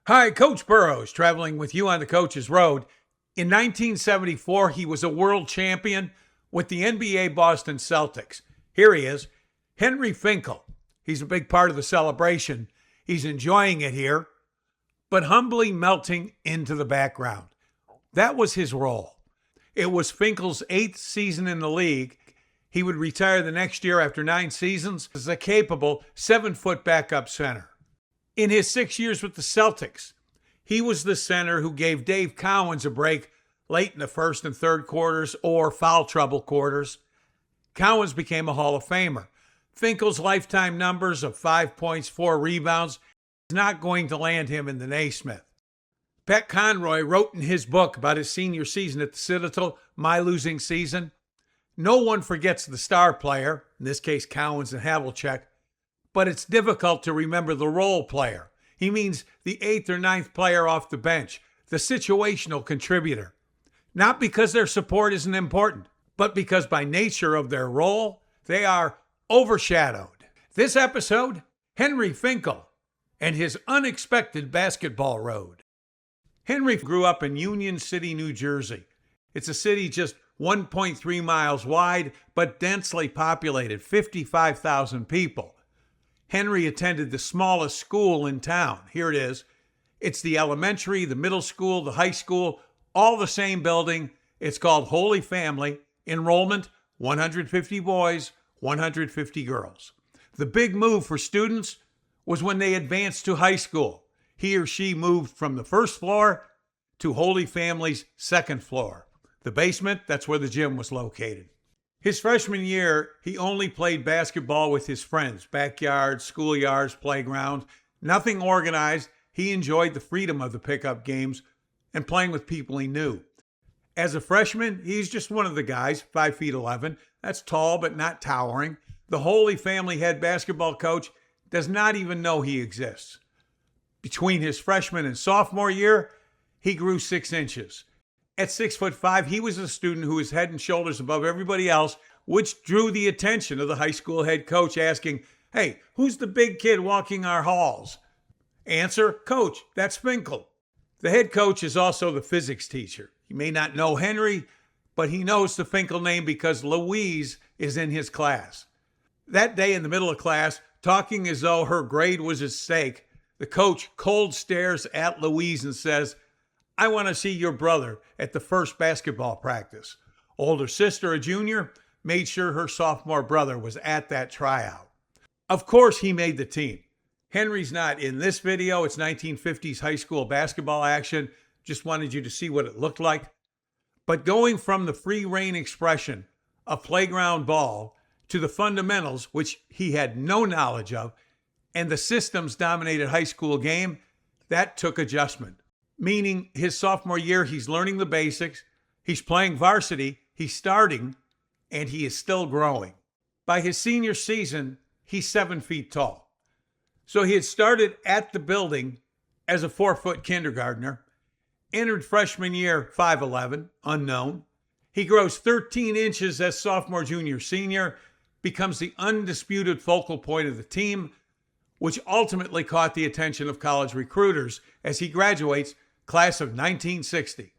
Hi, Coach Burrows, traveling with you on the Coach's Road. In 1974, he was a world champion with the NBA Boston Celtics. Here he is, Henry Finkel. He's a big part of the celebration. He's enjoying it here, but humbly melting into the background. That was his role. It was Finkel's 8th season in the league. He would retire the next year after 9 seasons as a capable 7-foot backup center. In his 6 years with the Celtics, he was the center who gave Dave Cowens a break late in the first and third quarters or foul trouble quarters. Cowens became a Hall of Famer. Finkel's lifetime numbers of 5 points, 4 rebounds is not going to land him in the Naismith. Pat Conroy wrote in his book about his senior season at the Citadel, My Losing Season, no one forgets the star player, in this case Cowens and Havlicek, but it's difficult to remember the role player. He means the 8th or 9th player off the bench, the situational contributor. Not because their support isn't important, but because by nature of their role, they are overshadowed. This episode, Henry Finkel and his unexpected basketball road. Henry grew up in Union City, New Jersey. It's a city just 1.3 miles wide, but densely populated, 55,000 people. Henry attended the smallest school in town. Here it is. It's the elementary, the middle school, the high school, all the same building. It's called Holy Family. Enrollment, 150 boys, 150 girls. The big move for students was when they advanced to high school. He or she moved from the first floor to Holy Family's second floor. The basement, that's where the gym was located. His freshman year, he only played basketball with his friends, backyards, schoolyards, playgrounds, nothing organized. He enjoyed the freedom of the pickup games and playing with people he knew. As a freshman, he's just one of the guys, 5'11". That's tall, but not towering. The Holy Family head basketball coach does not even know he exists. Between his freshman and sophomore year, he grew 6 inches. At 6'5", he was a student who was head and shoulders above everybody else, which drew the attention of the high school head coach asking, "Hey, who's the big kid walking our halls?" Answer, "Coach, that's Finkel." The head coach is also the physics teacher. He may not know Henry, but he knows the Finkel name because Louise is in his class. That day in the middle of class, talking as though her grade was at stake, the coach cold stares at Louise and says, "I want to see your brother at the first basketball practice." Older sister, a junior, made sure her sophomore brother was at that tryout. Of course, he made the team. Henry's not in this video. It's 1950s high school basketball action. Just wanted you to see what it looked like. But going from the free reign expression of playground ball to the fundamentals, which he had no knowledge of, and the systems dominated high school game, that took adjustment. Meaning his sophomore year, he's learning the basics, he's playing varsity, he's starting, and he is still growing. By his senior season, he's 7 feet tall. So he had started at the building as a 4-foot kindergartner, entered freshman year 5'11", unknown. He grows 13 inches as sophomore, junior, senior, becomes the undisputed focal point of the team, which ultimately caught the attention of college recruiters as he graduates class of 1960.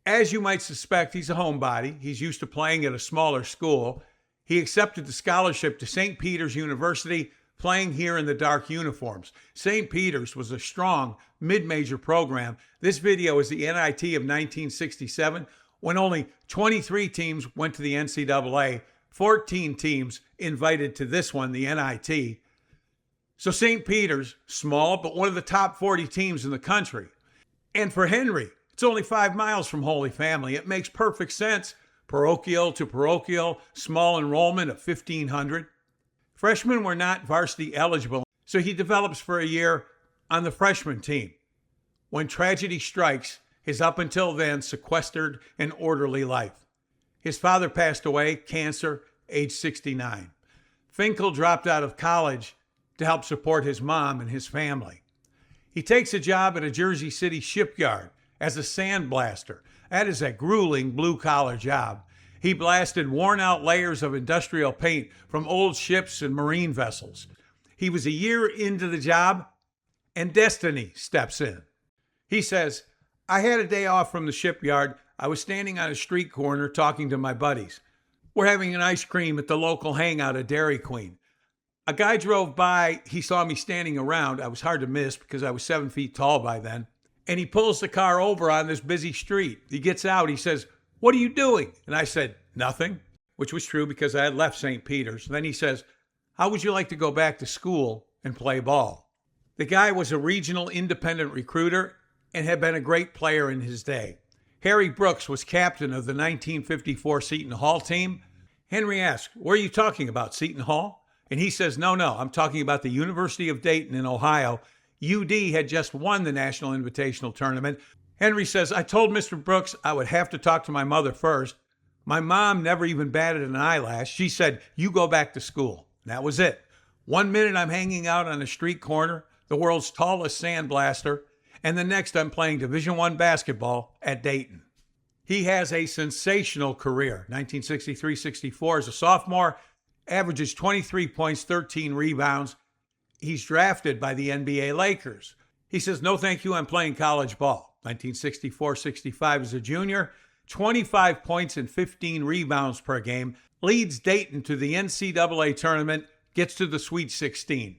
As you might suspect, he's a homebody. He's used to playing at a smaller school. He accepted the scholarship to St. Peter's University, playing here in the dark uniforms. St. Peter's was a strong mid-major program. This video is the NIT of 1967, when only 23 teams went to the NCAA, 14 teams invited to this one, the NIT. So St. Peter's, small, but one of the top 40 teams in the country. And for Henry, it's only 5 miles from Holy Family. It makes perfect sense. Parochial to parochial, small enrollment of 1,500. Freshmen were not varsity eligible, so he develops for a year on the freshman team. When tragedy strikes his up until then sequestered and orderly life. His father passed away, cancer, age 69. Finkel dropped out of college to help support his mom and his family. He takes a job at a Jersey City shipyard as a sandblaster. That is a grueling blue-collar job. He blasted worn-out layers of industrial paint from old ships and marine vessels. He was a year into the job, and destiny steps in. He says, I had a day off from the shipyard. I was standing on a street corner talking to my buddies. We're having an ice cream at the local hangout at Dairy Queen. A guy drove by. He saw me standing around. I was hard to miss because I was 7 feet tall by then. And he pulls the car over on this busy street. He gets out. He says, what are you doing? And I said, nothing, which was true because I had left St. Peter's. And then he says, how would you like to go back to school and play ball? The guy was a regional independent recruiter and had been a great player in his day. Harry Brooks was captain of the 1954 Seton Hall team. Henry asked, what are you talking about, Seton Hall? And he says, no, I'm talking about the University of Dayton in Ohio. UD had just won the National Invitational Tournament. Henry says, I told Mr. Brooks I would have to talk to my mother first. My mom never even batted an eyelash. She said, you go back to school. And that was it. 1 minute I'm hanging out on a street corner, the world's tallest sandblaster, and the next I'm playing Division I basketball at Dayton. He has a sensational career. 1963-64 as a sophomore, averages 23 points, 13 rebounds. He's drafted by the NBA Lakers. He says, no thank you, I'm playing college ball. 1964-65 as a junior, 25 points and 15 rebounds per game, leads Dayton to the NCAA tournament, gets to the Sweet 16.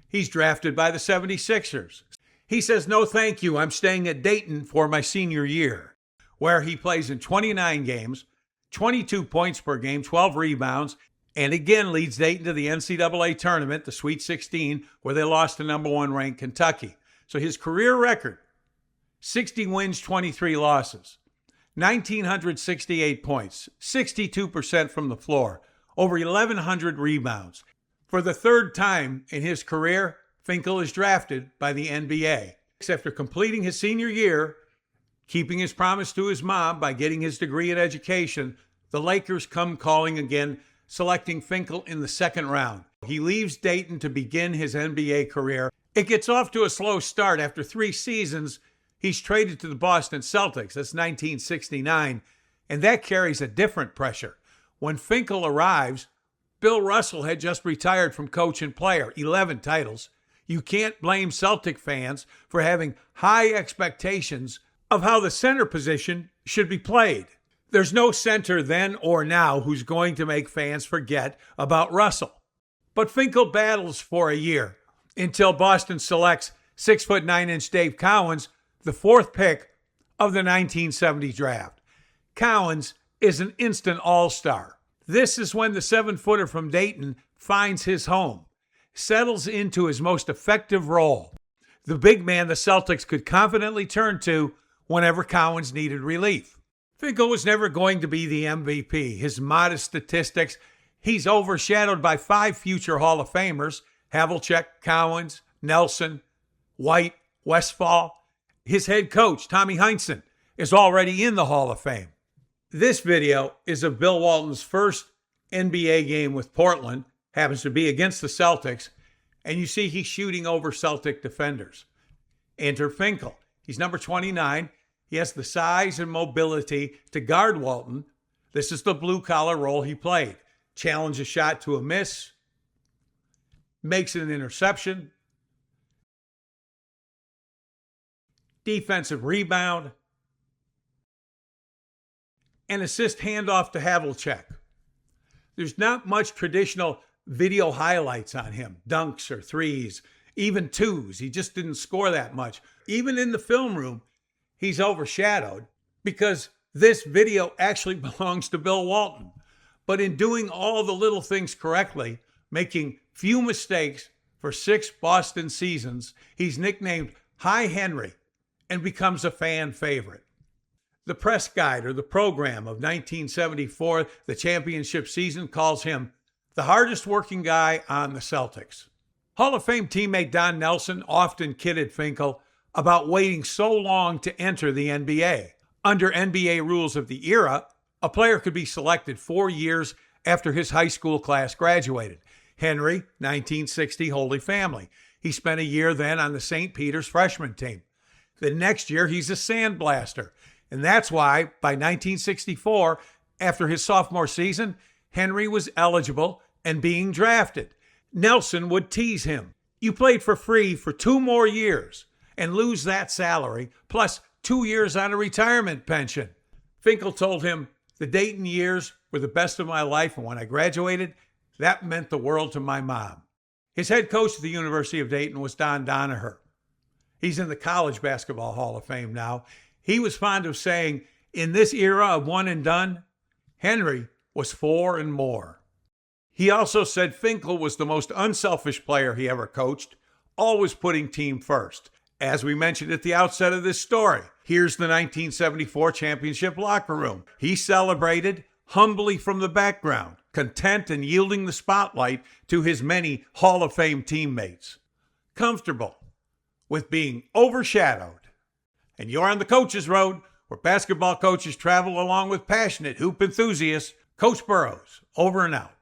He's drafted by the 76ers. He says, no thank you, I'm staying at Dayton for my senior year, where he plays in 29 games, 22 points per game, 12 rebounds, and again leads Dayton to the NCAA tournament, the Sweet 16, where they lost to number 1 ranked Kentucky. So his career record, 60 wins, 23 losses, 1,968 points, 62% from the floor, over 1,100 rebounds. For the third time in his career, Finkel is drafted by the NBA. After completing his senior year, keeping his promise to his mom by getting his degree in education, the Lakers come calling again, selecting Finkel in the second round. He leaves Dayton to begin his NBA career. It gets off to a slow start. After 3 seasons, he's traded to the Boston Celtics. That's 1969, and that carries a different pressure. When Finkel arrives, Bill Russell had just retired from coach and player, 11 titles. You can't blame Celtic fans for having high expectations of how the center position should be played. There's no center then or now who's going to make fans forget about Russell. But Finkel battles for a year until Boston selects 6'9" Dave Cowens, the 4th pick of the 1970 draft. Cowens is an instant all-star. This is when the 7-footer from Dayton finds his home, settles into his most effective role, the big man the Celtics could confidently turn to whenever Cowens needed relief. Finkel was never going to be the MVP. His modest statistics, he's overshadowed by 5 future Hall of Famers, Havlicek, Cowens, Nelson, White, Westphal. His head coach, Tommy Heinsohn, is already in the Hall of Fame. This video is of Bill Walton's first NBA game with Portland, happens to be against the Celtics, and you see he's shooting over Celtic defenders. Enter Finkel. He's number 29. He has the size and mobility to guard Walton. This is the blue-collar role he played. Challenge a shot to a miss, makes an interception, defensive rebound, and assist handoff to Havlicek. There's not much traditional video highlights on him, dunks or threes, even twos. He just didn't score that much. Even in the film room, he's overshadowed because this video actually belongs to Bill Walton. But in doing all the little things correctly, making few mistakes for 6 Boston seasons, he's nicknamed Hi Henry and becomes a fan favorite. The press guide or the program of 1974, the championship season, calls him the hardest working guy on the Celtics. Hall of Fame teammate Don Nelson often kidded Finkel about waiting so long to enter the NBA. Under NBA rules of the era, a player could be selected 4 years after his high school class graduated. Henry, 1960, Holy Family. He spent a year then on the St. Peter's freshman team. The next year, he's a sandblaster. And that's why, by 1964, after his sophomore season, Henry was eligible and being drafted. Nelson would tease him. You played for free for 2 more years. and lose that salary, plus 2 years on a retirement pension. Finkel told him, "The Dayton years were the best of my life, and when I graduated, that meant the world to my mom." His head coach at the University of Dayton was Don Donaher. He's in the College Basketball Hall of Fame now. He was fond of saying, in this era of one and done, Henry was 4 and more. He also said Finkel was the most unselfish player he ever coached, always putting team first. As we mentioned at the outset of this story, here's the 1974 championship locker room. He celebrated humbly from the background, content and yielding the spotlight to his many Hall of Fame teammates. Comfortable with being overshadowed. And you're on the Coach's Road, where basketball coaches travel along with passionate hoop enthusiasts. Coach Burrows, over and out.